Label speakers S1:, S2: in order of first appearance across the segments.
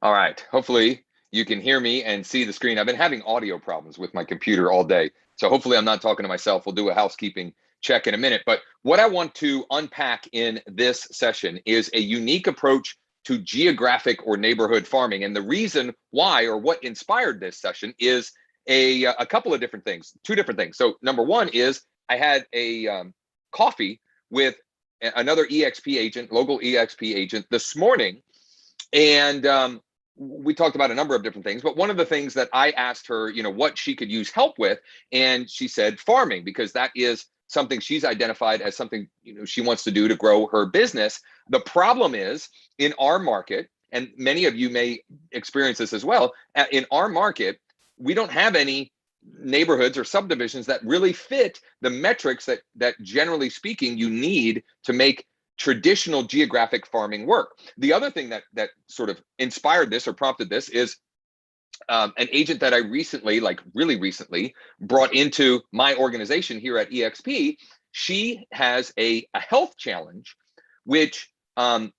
S1: All right. Hopefully you can hear me and see the screen. I've been having audio problems with my computer all day. So hopefully I'm not talking to myself. We'll do a housekeeping check in a minute. But what I want to unpack in this session is a unique approach to geographic or neighborhood farming. And the reason why, or what inspired this session, is a couple of different things, two different things. So number one is I had a coffee with another EXP agent, local EXP agent this morning. And we talked about a number of different things, but one of the things that I asked her, what she could use help with, and she said farming, because that is something she's identified as something, she wants to do to grow her business. The problem is in our market, and many of you may experience this as well, in our market, we don't have any neighborhoods or subdivisions that really fit the metrics that generally speaking you need to make traditional geographic farming work. The other thing that sort of inspired this or prompted this is an agent that I recently, like really recently, brought into my organization here at EXP. She has a health challenge, which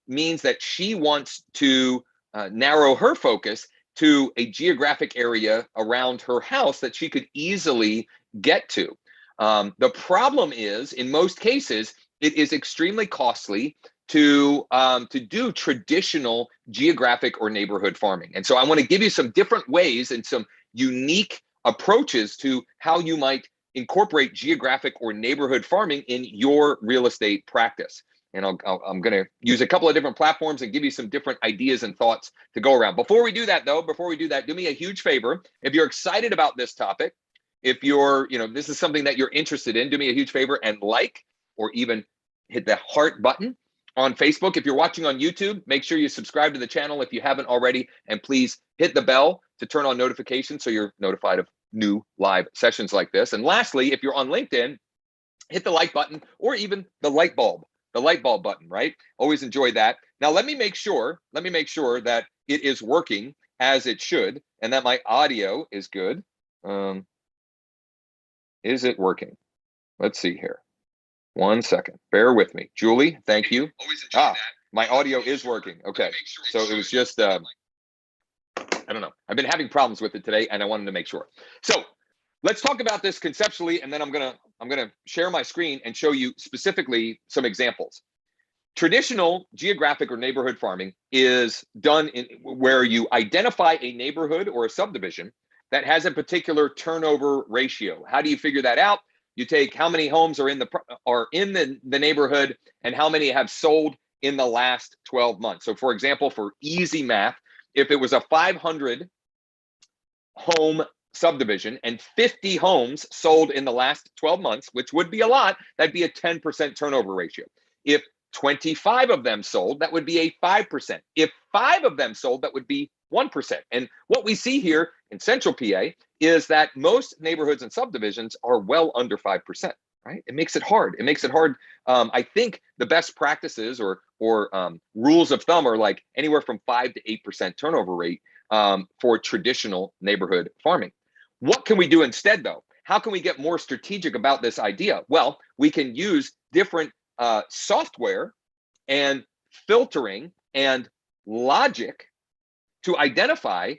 S1: means that she wants to narrow her focus to a geographic area around her house that she could easily get to. The problem is, in most cases, it is extremely costly to do traditional geographic or neighborhood farming. And so I want to give you some different ways and some unique approaches to how you might incorporate geographic or neighborhood farming in your real estate practice. And I'm going to use a couple of different platforms and give you some different ideas and thoughts to go around. Before we do that, do me a huge favor. If you're excited about this topic, if you're, this is something that you're interested in, do me a huge favor and like, or even hit the heart button on Facebook. If you're watching on YouTube, make sure you subscribe to the channel if you haven't already, and please hit the bell to turn on notifications so you're notified of new live sessions like this. And lastly, if you're on LinkedIn, hit the like button or even the light bulb button, right? Always enjoy that. Now, let me make sure that it is working as it should and that my audio is good. Is it working? Let's see here. 1 second. Bear with me. Julie, thank you. My audio is working. Okay. So it was just, I don't know. I've been having problems with it today and I wanted to make sure. So let's talk about this conceptually, and then I'm gonna share my screen and show you specifically some examples. Traditional geographic or neighborhood farming is done where you identify a neighborhood or a subdivision that has a particular turnover ratio. How do you figure that out? You take how many homes are in the neighborhood and how many have sold in the last 12 months. So for example, for easy math, if it was a 500 home subdivision and 50 homes sold in the last 12 months, which would be a lot, that'd be a 10% turnover ratio. If 25 of them sold, that would be a 5%. If 5 of them sold, that would be 1%. And what we see here in Central PA is that most neighborhoods and subdivisions are well under 5%, right? It makes it hard. I think the best practices or rules of thumb are like anywhere from 5 to 8% turnover rate for traditional neighborhood farming. What can we do instead, though? How can we get more strategic about this idea? Well, we can use different software and filtering and logic to identify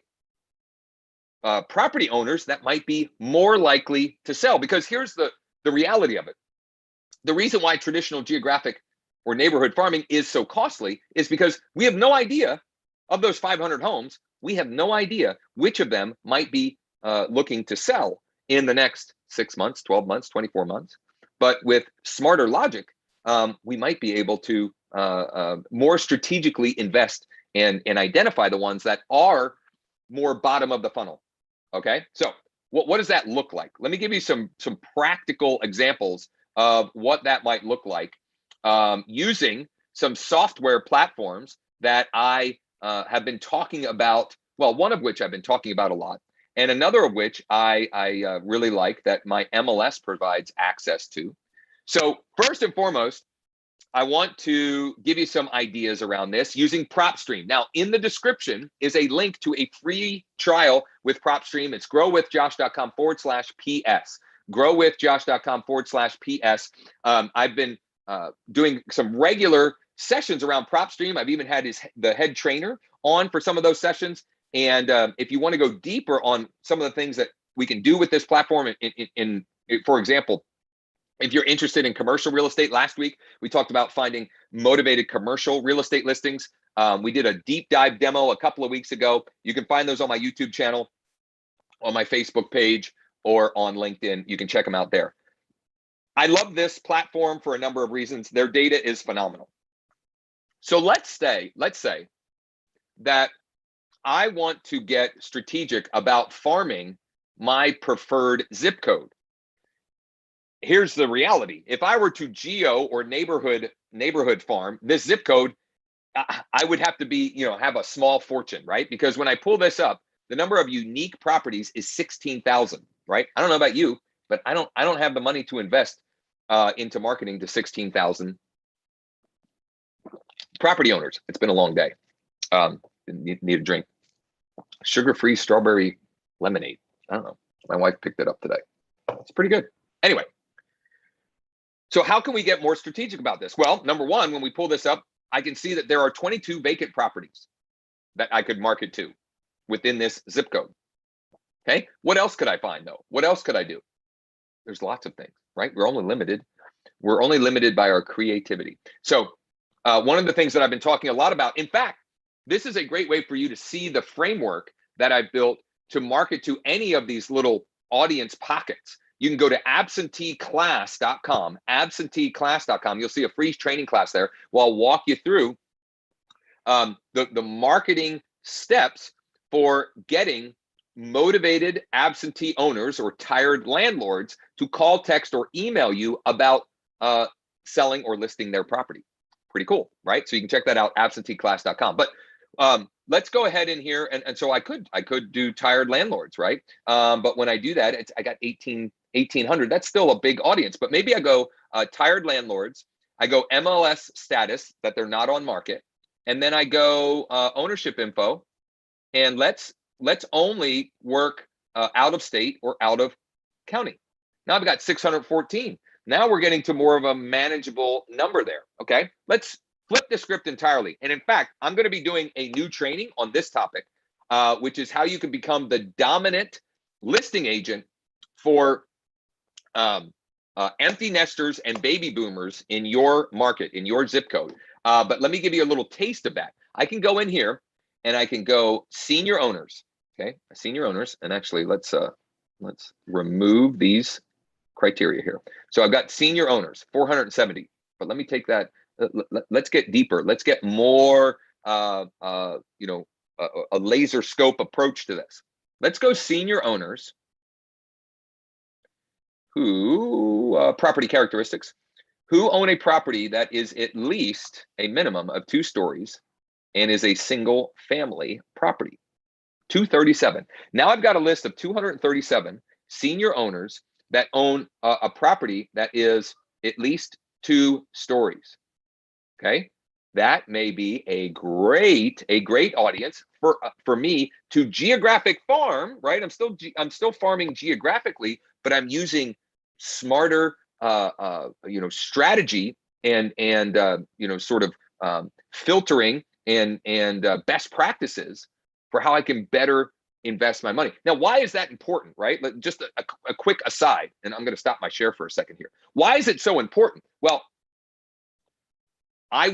S1: property owners that might be more likely to sell. Because here's the reality of it. The reason why traditional geographic or neighborhood farming is so costly is because we have no idea of those 500 homes. We have no idea which of them might be looking to sell in the next 6 months, 12 months, 24 months. But with smarter logic, we might be able to more strategically invest and identify the ones that are more bottom of the funnel. Okay, so what does that look like? Let me give you some practical examples of what that might look like using some software platforms that I have been talking about. Well, one of which I've been talking about a lot, and another of which I really like that my MLS provides access to. So first and foremost, I want to give you some ideas around this using Propstream. Now, in the description is a link to a free trial with Propstream. It's growwithjosh.com/PS. Growwithjosh.com/PS. I've been doing some regular sessions around Propstream. I've even had the head trainer on for some of those sessions. And if you want to go deeper on some of the things that we can do with this platform, for example, if you're interested in commercial real estate, last week we talked about finding motivated commercial real estate listings. We did a deep dive demo a couple of weeks ago. You can find those on my YouTube channel, on my Facebook page, or on LinkedIn. You can check them out there. I love this platform for a number of reasons. Their data is phenomenal. So let's say that I want to get strategic about farming my preferred zip code. Here's the reality. If I were to geo or neighborhood farm this zip code, I would have to be, have a small fortune, right? Because when I pull this up, the number of unique properties is 16,000, right? I don't know about you, but I don't have the money to invest into marketing to 16,000 property owners. It's been a long day. Need a drink. Sugar-free strawberry lemonade. I don't know. My wife picked it up today. It's pretty good. Anyway, so how can we get more strategic about this? Well, number one, when we pull this up, I can see that there are 22 vacant properties that I could market to within this zip code. Okay. What else could I find though? What else could I do? There's lots of things, right? We're only limited by our creativity. So one of the things that I've been talking a lot about, in fact, this is a great way for you to see the framework that I've built to market to any of these little audience pockets. You can go to absenteeclass.com, absenteeclass.com. You'll see a free training class there where I'll walk you through the marketing steps for getting motivated absentee owners or tired landlords to call, text, or email you about selling or listing their property. Pretty cool, right? So you can check that out, absenteeclass.com. But let's go ahead in here, and so I could do tired landlords, right? But when I do that, I got 1,800. That's still a big audience. But maybe I go tired landlords. I go MLS status that they're not on market, and then I go ownership info, and let's only work out of state or out of county. Now I've got 614. Now we're getting to more of a manageable number there. Okay, let's flip the script entirely. And in fact, I'm going to be doing a new training on this topic, which is how you can become the dominant listing agent for empty nesters and baby boomers in your market, in your zip code. But let me give you a little taste of that. I can go in here and I can go senior owners. Okay, senior owners. And actually, let's remove these criteria here. So I've got senior owners, 470. But let me take that. Let's get deeper. Let's get more, a laser scope approach to this. Let's go senior owners who, property characteristics, who own a property that is at least a minimum of 2 stories and is a single family property. 237. Now I've got a list of 237 senior owners that own a property that is at least 2 stories. Okay, that may be a great audience for me to geographic farm, right? I'm still farming geographically, but I'm using smarter strategy and sort of filtering and best practices for how I can better invest my money. Now, why is that important, right? Just a quick aside, and I'm going to stop my share for a second here. Why is it so important? Well, I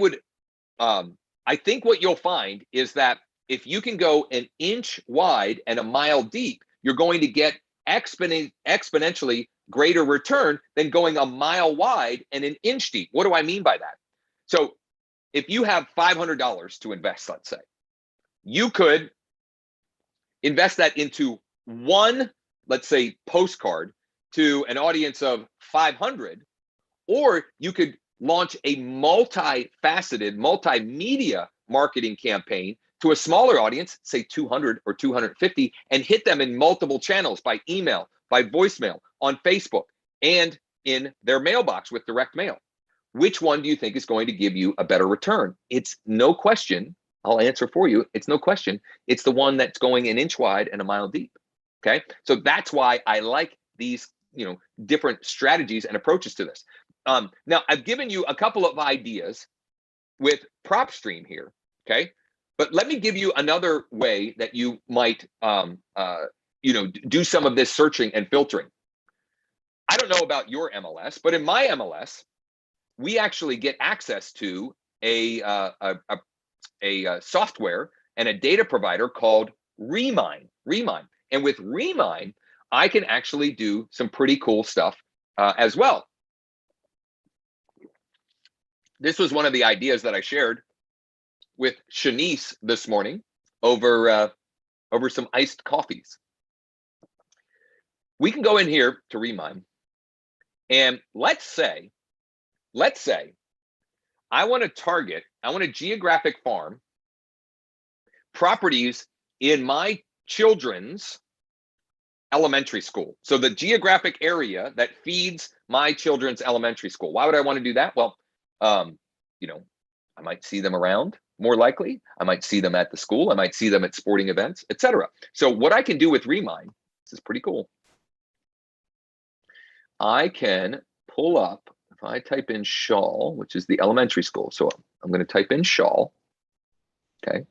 S1: think what you'll find is that if you can go an inch wide and a mile deep, you're going to get exponentially greater return than going a mile wide and an inch deep. What do I mean by that? So if you have $500 to invest, let's say, you could invest that into one, let's say, postcard to an audience of 500, or you could launch a multifaceted, multimedia marketing campaign to a smaller audience, say 200 or 250, and hit them in multiple channels by email, by voicemail, on Facebook, and in their mailbox with direct mail. Which one do you think is going to give you a better return? It's no question. I'll answer for you. It's no question. It's the one that's going an inch wide and a mile deep. Okay. So that's why I like these, different strategies and approaches to this. Now I've given you a couple of ideas with Propstream here, okay? But let me give you another way that you might, do some of this searching and filtering. I don't know about your MLS, but in my MLS, we actually get access to a software and a data provider called Remine. And with Remine, I can actually do some pretty cool stuff as well. This was one of the ideas that I shared with Shanice this morning over some iced coffees. We can go in here to Remine, and let's say I want a geographic farm properties in my children's elementary school. So the geographic area that feeds my children's elementary school. Why would I want to do that? Well, I might see them around more likely. I might see them at the school. I might see them at sporting events, etc. So what I can do with Remine, this is pretty cool. I can pull up, if I type in Shawl, which is the elementary school. So I'm going to type in Shawl. Okay.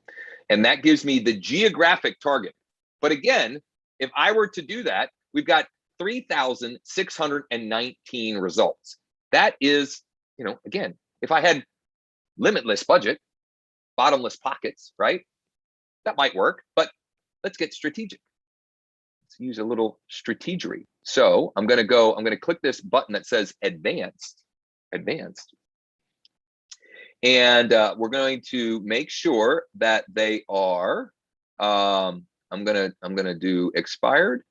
S1: And that gives me the geographic target. But again, if I were to do that, we've got 3,619 results. That is, again, if I had limitless budget, bottomless pockets, right? That might work, but let's get strategic. Let's use a little strategery. So I'm going to click this button that says advanced. And we're going to make sure that they are, I'm gonna do expired,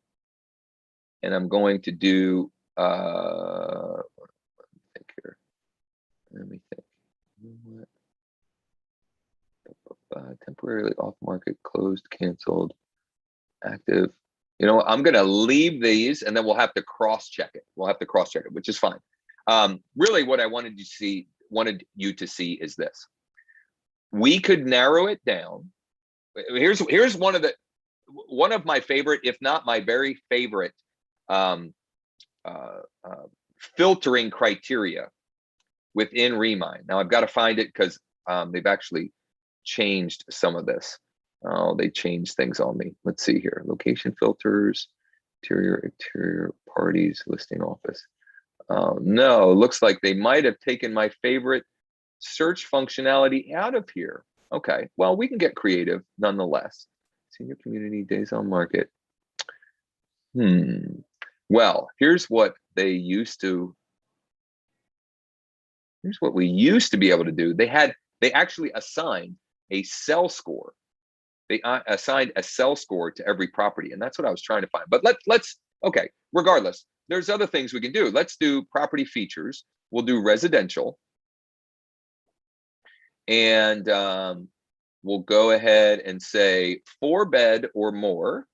S1: and I'm going to do, let me think. Temporarily off market, closed, canceled, active. I'm going to leave these, and then we'll have to cross check it. Which is fine. Really, what I wanted you to see is this. We could narrow it down. Here's one of my favorite, if not my very favorite, filtering criteria within Remine. Now I've got to find it because they've actually changed some of this. Oh, they changed things on me. Let's see here. Location filters, exterior, parties, listing office. No, looks like they might have taken my favorite search functionality out of here. Okay, well, we can get creative nonetheless. Senior community, days on market. Well, here's what we used to be able to do. They actually assigned a cell score. They assigned a cell score to every property, and that's what I was trying to find. But let's okay, regardless, there's other things we can do. Let's do property features. We'll do residential, and we'll go ahead and say 4-bed or more.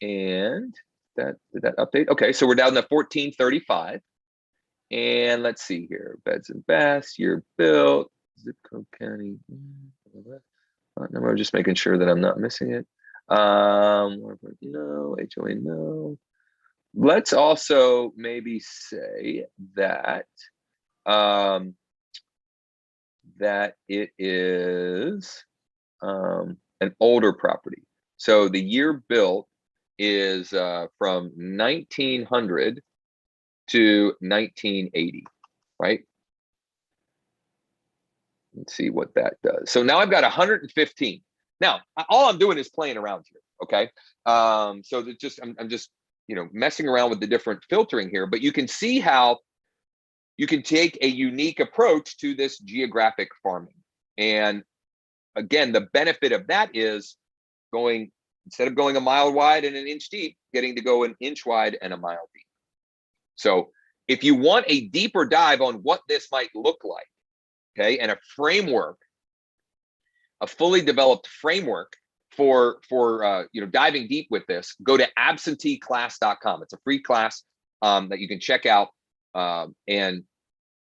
S1: And did that update? Okay, so we're down to 1435. And let's see here, beds and baths, year built, zip code, county. No, I'm just making sure that I'm not missing it. No, HOA, no. Let's also maybe say that that it is an older property. So the year built is from 1900 to 1980, right? Let's see what that does. So now I've got 115. Now, all I'm doing is playing around here, okay? So that I'm just messing around with the different filtering here, but you can see how you can take a unique approach to this geographic farming. And again, the benefit of that is instead of going a mile wide and an inch deep, getting to go an inch wide and a mile deep. So if you want a deeper dive on what this might look like, okay, and a framework, a fully developed framework for diving deep with this, go to absenteeclass.com. It's a free class that you can check out, and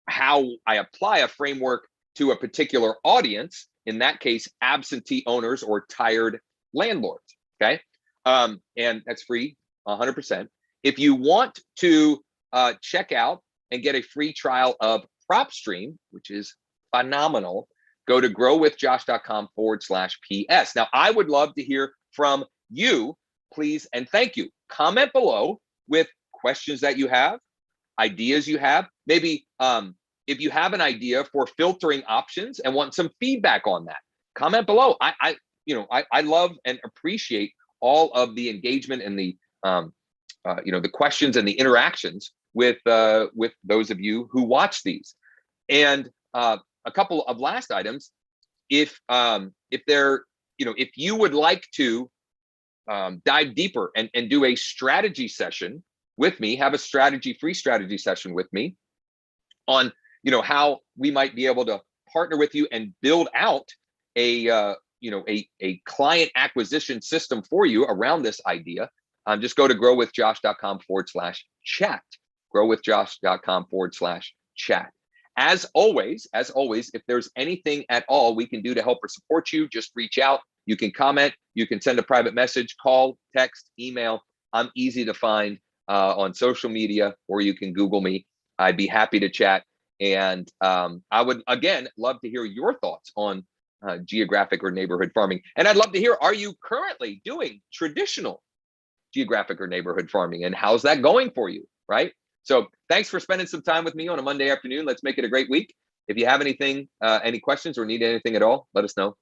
S1: how I apply a framework to a particular audience, in that case, absentee owners or tired landlords, okay? And that's free, 100%. If you want to check out and get a free trial of Propstream, which is phenomenal, go to growwithjosh.com/PS. Now, I would love to hear from you, please, and thank you. Comment below with questions that you have, ideas you have. Maybe if you have an idea for filtering options and want some feedback on that, comment below. I love and appreciate all of the engagement and the the questions and the interactions with those of you who watch these. And a couple of last items. If you would like to dive deeper and do a strategy session with me, have a free strategy session with me on how we might be able to partner with you and build out a client acquisition system for you around this idea, just go to growwithjosh.com/chat. growwithjosh.com/chat. As always, if there's anything at all we can do to help or support you, just reach out. You can comment, you can send a private message, call, text, email. I'm easy to find on social media, or you can Google me. I'd be happy to chat. And I would, again, love to hear your thoughts on geographic or neighborhood farming. And I'd love to hear, are you currently doing traditional geographic or neighborhood farming? And how's that going for you, right? So thanks for spending some time with me on a Monday afternoon. Let's make it a great week. If you have anything, any questions or need anything at all, let us know.